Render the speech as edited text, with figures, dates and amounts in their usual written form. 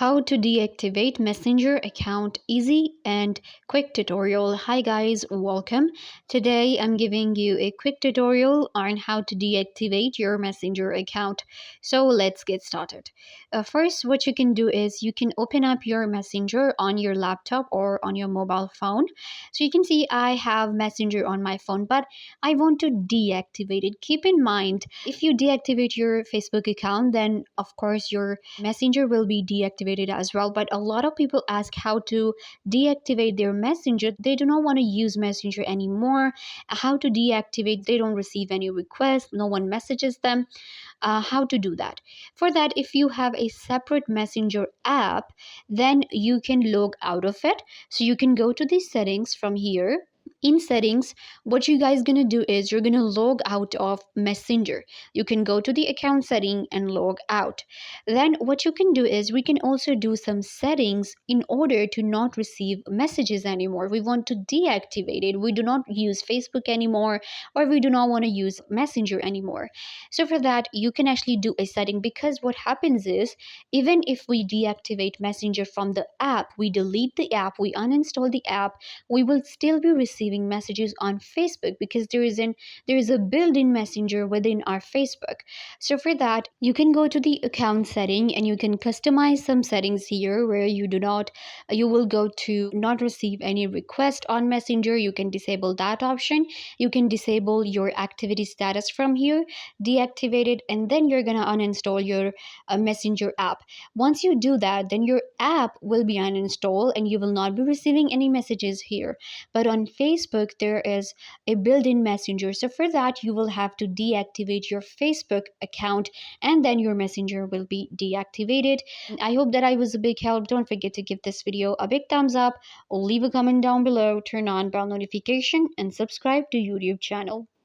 How to deactivate Messenger account, easy and quick tutorial. Hi guys, welcome. Today I'm giving you a quick tutorial on how to deactivate your Messenger account. So let's get started. First, what you can do is you can open up your Messenger on your laptop or on your mobile phone. So you can see I have Messenger on my phone, but I want to deactivate it. Keep in mind, if you deactivate your Facebook account, then of course your Messenger will be deactivated as well. But a lot of people ask how to deactivate their Messenger. They do not want to use Messenger anymore. How to deactivate? They don't receive any requests, no one messages them. How to do that? For that, if you have a separate Messenger app, then you can log out of it. So you can go to the settings from here. In settings, what you guys gonna do is you're gonna log out of Messenger. You can go to the account setting and log out. Then what you can do is we can also do some settings in order to not receive messages anymore. We want to deactivate it. We do not use Facebook anymore, or we do not want to use Messenger anymore. So for that, you can actually do a setting, because what happens is, even if we deactivate Messenger from the app, we delete the app, we uninstall the app, we will still be receiving messages on Facebook, because there is a built-in Messenger within our Facebook. So for that, you can go to the account setting and you can customize some settings here where you will go to not receive any request on Messenger. You can disable that option. You can disable your activity status from here, deactivate it, and then you're gonna uninstall your Messenger app. Once you do that, then your app will be uninstalled and you will not be receiving any messages here. But on Facebook, there is a built-in Messenger. So for that, you will have to deactivate your Facebook account, and then your Messenger will be deactivated. I hope that I was a big help. Don't forget to give this video a big thumbs up, or leave a comment down below, turn on bell notification, and subscribe to YouTube channel.